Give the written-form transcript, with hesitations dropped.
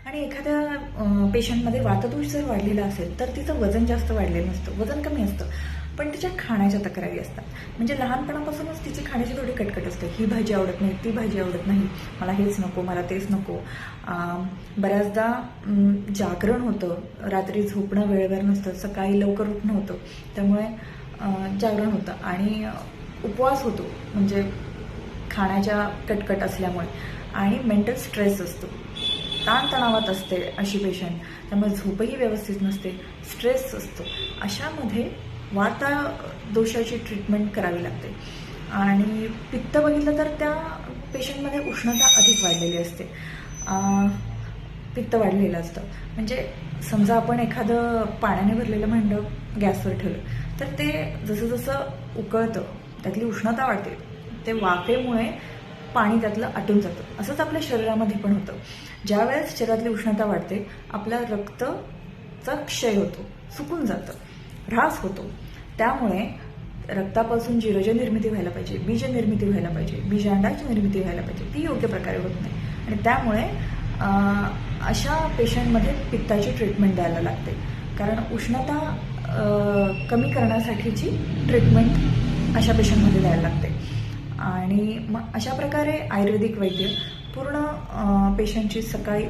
आणि एखाद्या पेशंटमध्ये वातदोष जर वाढलेला असेल तर तिचं वजन जास्त वाढलेलं नसतं, वजन कमी असतं, पण तिच्या खाण्याच्या तक्रारी असतात. म्हणजे लहानपणापासूनच तिची खाण्याची थोडी कटकट असते. ही भाजी आवडत नाही, ती भाजी आवडत नाही, मला हेच नको, मला तेच नको. बऱ्याचदा जागरण होतं, रात्री झोपणं वेळेवर नसतं, सकाळी लवकर उठणं होतं, त्यामुळे जागरण होतं आणि उपवास होतो म्हणजे खाण्याच्या कटकट असल्यामुळे, आणि मेंटल स्ट्रेस असतो, ताणतणावात असते अशी पेशंट, त्यामुळे झोपही व्यवस्थित नसते, स्ट्रेस असतो. अशामध्ये वातदोषाची ट्रीटमेंट करावी लागते. आणि पित्त बघितलं तर त्या पेशंटमध्ये उष्णता अधिक वाढलेली असते, पित्त वाढलेलं असतं. म्हणजे समजा आपण एखादं पाण्याने भरलेलं भांडं गॅसवर ठेवलं तर ते जसं जसं उकळतं त्यातली उष्णता वाढते, ते वाफेमुळे पाणी त्यातलं आटून जातं. असंच आपल्या शरीरामध्ये पण होतं. ज्यावेळेस शरीरातली उष्णता वाढते आपला रक्तचा क्षय होतो, सुकून जातं, ऱ्हास होतो. त्यामुळे रक्तापासून जी रज निर्मिती व्हायला पाहिजे, बीज निर्मिती व्हायला पाहिजे, बीजांडाची निर्मिती व्हायला पाहिजे, ती योग्य प्रकारे होत नाही. आणि त्यामुळे अशा पेशंटमध्ये पित्ताची ट्रीटमेंट द्यायला लागते, कारण उष्णता कमी करण्यासाठीची ट्रीटमेंट अशा पेशंटमध्ये द्यायला लागते. आणि मग अशा प्रकारे आयुर्वेदिक वैद्य पूर्ण पेशंटची सकाळी